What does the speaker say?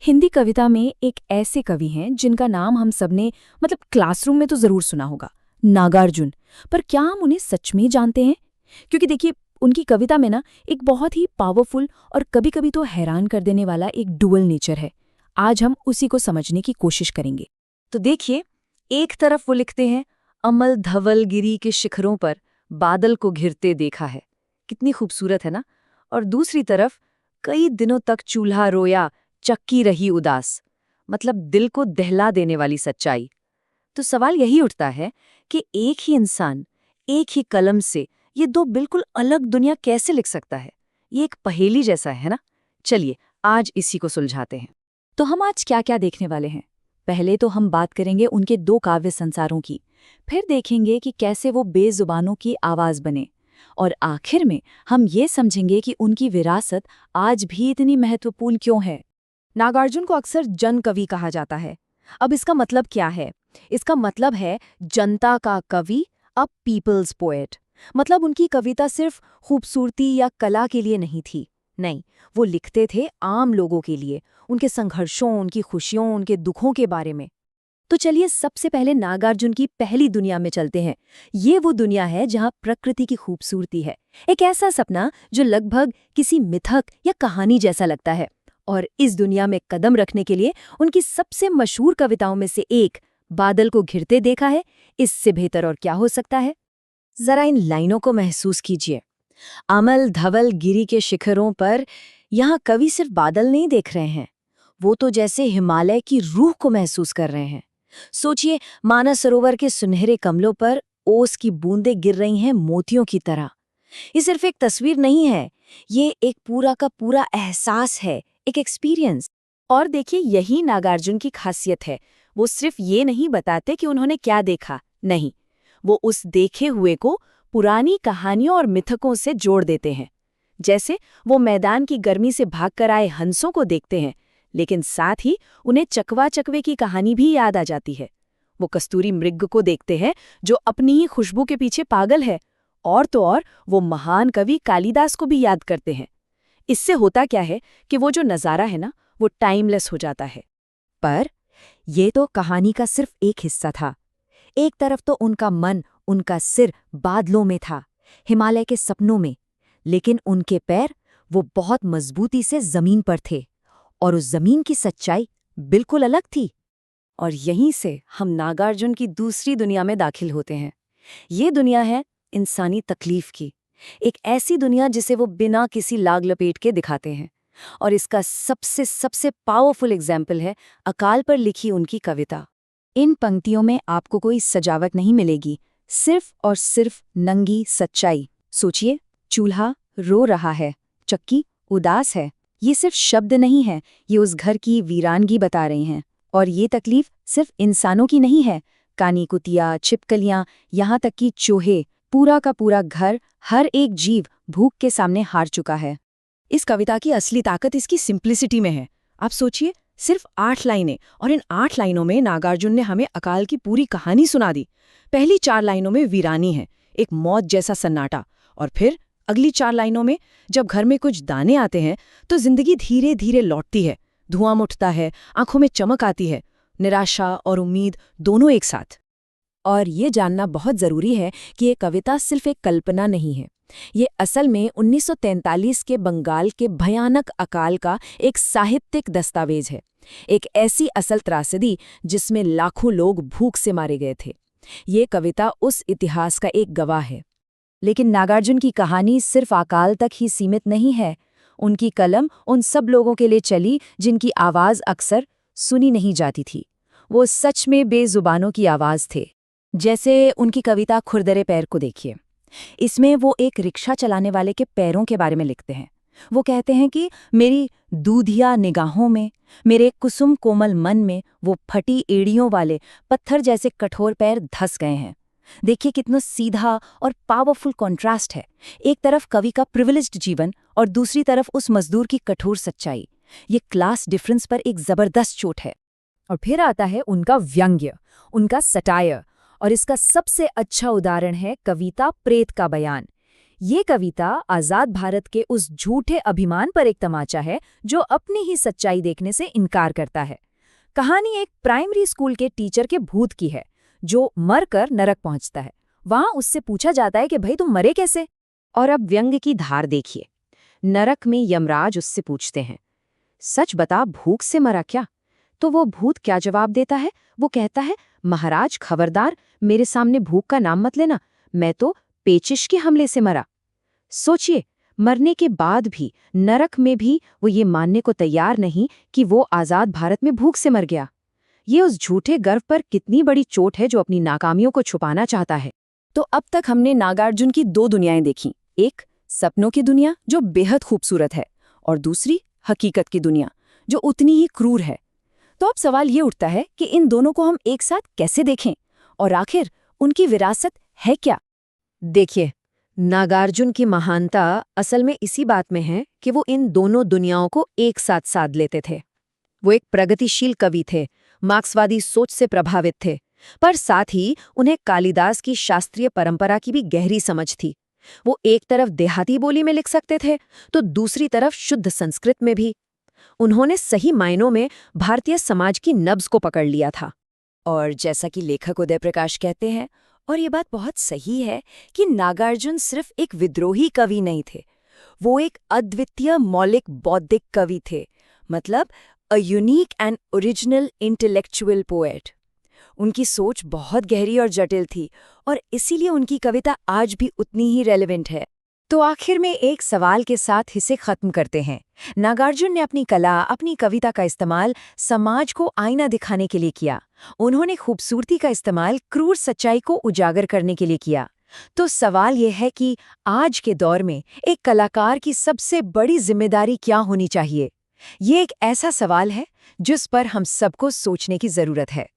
हिंदी कविता में एक ऐसे कवि हैं जिनका नाम हम सबने क्लासरूम में तो जरूर सुना होगा, नागार्जुन। पर क्या हम उन्हें सच में जानते हैं? क्योंकि देखिए, उनकी कविता में ना एक बहुत ही पावरफुल और कभी कभी तो हैरान कर देने वाला एक डुअल नेचर है। आज हम उसी को समझने की कोशिश करेंगे। तो देखिए, एक तरफ वो लिखते हैं, अमल धवल गिरी के शिखरों पर बादल को घिरते देखा है। कितनी खूबसूरत है ना। और दूसरी तरफ, कई दिनों तक चूल्हा रोया, चक्की रही उदास। मतलब दिल को दहला देने वाली सच्चाई। तो सवाल यही उठता है कि एक ही इंसान, एक ही कलम से ये दो बिल्कुल अलग दुनिया कैसे लिख सकता है? ये एक पहेली जैसा है ना। चलिए, आज इसी को सुलझाते हैं। तो हम आज क्या क्या देखने वाले हैं? पहले तो हम बात करेंगे उनके दो काव्य संसारों की, फिर देखेंगे कि कैसे वो बेजुबानों की आवाज बने, और आखिर में हम ये समझेंगे कि उनकी विरासत आज भी इतनी महत्वपूर्ण क्यों है। नागार्जुन को अक्सर जन कवि कहा जाता है। अब इसका मतलब क्या है? इसका मतलब है जनता का कवि, अ पीपल्स पोएट। मतलब उनकी कविता सिर्फ खूबसूरती या कला के लिए नहीं थी। नहीं, वो लिखते थे आम लोगों के लिए, उनके संघर्षों, उनकी खुशियों, उनके दुखों के बारे में। तो चलिए, सबसे पहले नागार्जुन की पहली दुनिया में चलते हैं। ये वो दुनिया है जहाँ प्रकृति की खूबसूरती है, एक ऐसा सपना जो लगभग किसी मिथक या कहानी जैसा लगता है। और इस दुनिया में कदम रखने के लिए उनकी सबसे मशहूर कविताओं में से एक, बादल को घिरते देखा है, इससे बेहतर और क्या हो सकता है? जरा इन लाइनों को महसूस कीजिए। अमल धवल गिरी के शिखरों पर यहाँ कवि सिर्फ बादल नहीं देख रहे हैं, वो तो जैसे हिमालय की रूह को महसूस कर रहे हैं। सोचिए, मानस सरोवर के सुनहरे कमलों पर ओस की बूंदें गिर रही हैं मोतियों की तरह। ये सिर्फ एक तस्वीर नहीं है, ये एक पूरा का पूरा एहसास है, एक एक्सपीरियंस। और देखिए, यही नागार्जुन की खासियत है। वो सिर्फ ये नहीं बताते कि उन्होंने क्या देखा, नहीं, वो उस देखे हुए को पुरानी कहानियों और मिथकों से जोड़ देते हैं। जैसे वो मैदान की गर्मी से भागकर आए हंसों को देखते हैं, लेकिन साथ ही उन्हें चकवा चकवे की कहानी भी याद आ जाती है। वो कस्तूरी मृग को देखते हैं जो अपनी ही खुशबू के पीछे पागल है, और तो और वो महान कवि कालिदास को भी याद करते हैं। इससे होता क्या है कि वो जो नज़ारा है ना, वो टाइमलेस हो जाता है। पर ये तो कहानी का सिर्फ एक हिस्सा था। एक तरफ तो उनका मन, उनका सिर बादलों में था, हिमालय के सपनों में, लेकिन उनके पैर, वो बहुत मजबूती से जमीन पर थे, और उस जमीन की सच्चाई बिल्कुल अलग थी। और यहीं से हम नागार्जुन की दूसरी दुनिया में दाखिल होते हैं। ये दुनिया है इंसानी तकलीफ की, एक ऐसी दुनिया जिसे वो बिना किसी लाग लपेट के दिखाते हैं। और इसका सबसे सबसे पावरफुल एग्जाम्पल है अकाल पर लिखी उनकी कविता। इन पंक्तियों में आपको कोई सजावट नहीं मिलेगी, सिर्फ और सिर्फ नंगी सच्चाई। सोचिए, चूल्हा रो रहा है, चक्की उदास है। ये सिर्फ शब्द नहीं है, ये उस घर की वीरानगी बता रही हैं। और ये तकलीफ सिर्फ इंसानों की नहीं है, कानी कुतिया, छिपकलियां, यहाँ तक कि चूहे, पूरा का पूरा घर, हर एक जीव भूख के सामने हार चुका है। इस कविता की असली ताकत इसकी सिंप्लिसिटी में है। आप सोचिए, सिर्फ 8 लाइनें, और इन 8 लाइनों में नागार्जुन ने हमें अकाल की पूरी कहानी सुना दी। पहली 4 लाइनों में वीरानी है, एक मौत जैसा सन्नाटा, और फिर अगली 4 लाइनों में जब घर में कुछ दाने आते हैं तो जिंदगी धीरे धीरे लौटती है, धुआं उठता है, आंखों में चमक आती है, निराशा और उम्मीद दोनों एक साथ। और ये जानना बहुत जरूरी है कि ये कविता सिर्फ एक कल्पना नहीं है, ये असल में 1943 के बंगाल के भयानक अकाल का एक साहित्यिक दस्तावेज है, एक ऐसी असल त्रासदी जिसमें लाखों लोग भूख से मारे गए थे। ये कविता उस इतिहास का एक गवाह है। लेकिन नागार्जुन की कहानी सिर्फ अकाल तक ही सीमित नहीं है। उनकी कलम उन सब लोगों के लिए चली जिनकी आवाज़ अक्सर सुनी नहीं जाती थी। वो सच में बेजुबानों की आवाज़ थे। जैसे उनकी कविता खुरदरे पैर को देखिए। इसमें वो एक रिक्शा चलाने वाले के पैरों के बारे में लिखते हैं। वो कहते हैं कि मेरी दूधिया निगाहों में, मेरे कुसुम कोमल मन में वो फटी एड़ियों वाले पत्थर जैसे कठोर पैर धस गए हैं। देखिए, कितना सीधा और पावरफुल कॉन्ट्रास्ट है। एक तरफ कवि का प्रिविलेज्ड जीवन और दूसरी तरफ उस मजदूर की कठोर सच्चाई। ये क्लास डिफरेंस पर एक जबरदस्त चोट है। और फिर आता है उनका व्यंग्य, उनका सटायर, और इसका सबसे अच्छा उदाहरण है कविता प्रेत का बयान। ये कविता आजाद भारत के उस झूठे अभिमान पर एक तमाचा है जो अपनी ही सच्चाई देखने से इनकार करता है। कहानी एक प्राइमरी स्कूल के टीचर के भूत की है जो मरकर नरक पहुंचता है। वहां उससे पूछा जाता है कि भाई तुम मरे कैसे। और अब व्यंग्य की धार देखिए। नरक में यमराज उससे पूछते हैं, सच बता भूख से मरा क्या? तो वो भूत क्या जवाब देता है? वो कहता है, महाराज खबरदार, मेरे सामने भूख का नाम मत लेना, मैं तो पेचिश के हमले से मरा। सोचिए, मरने के बाद भी, नरक में भी वो ये मानने को तैयार नहीं कि वो आजाद भारत में भूख से मर गया। ये उस झूठे गर्व पर कितनी बड़ी चोट है जो अपनी नाकामियों को छुपाना चाहता है। तो अब तक हमने नागार्जुन की दो दुनियाएं देखी, एक सपनों की दुनिया जो बेहद खूबसूरत है और दूसरी हकीकत की दुनिया जो उतनी ही क्रूर है। तो अब सवाल ये उठता है कि इन दोनों को हम एक साथ कैसे देखें और आखिर उनकी विरासत है क्या? देखिए, नागार्जुन की महानता असल में इसी बात में है कि वो इन दोनों दुनियाओं को एक साथ साध लेते थे। वो एक प्रगतिशील कवि थे, मार्क्सवादी सोच से प्रभावित थे, पर साथ ही उन्हें कालिदास की शास्त्रीय परंपरा की भी गहरी समझ थी। वो एक तरफ देहाती बोली में लिख सकते थे तो दूसरी तरफ शुद्ध संस्कृत में भी। उन्होंने सही मायनों में भारतीय समाज की नब्ज को पकड़ लिया था। और जैसा कि लेखक उदय प्रकाश कहते हैं, और ये बात बहुत सही है, कि नागार्जुन सिर्फ एक विद्रोही कवि नहीं थे, वो एक अद्वितीय मौलिक बौद्धिक कवि थे, मतलब a unique and original intellectual poet. उनकी सोच बहुत गहरी और जटिल थी और इसीलिए उनकी कविता आज भी उतनी ही रेलेवेंट है। तो आखिर में एक सवाल के साथ इसे खत्म करते हैं। नागार्जुन ने अपनी कला, अपनी कविता का इस्तेमाल समाज को आईना दिखाने के लिए किया। उन्होंने खूबसूरती का इस्तेमाल क्रूर सच्चाई को उजागर करने के लिए किया। तो सवाल यह है कि आज के दौर में एक कलाकार की सबसे बड़ी जिम्मेदारी क्या होनी चाहिए? ये एक ऐसा सवाल है जिस पर हम सबको सोचने की जरूरत है।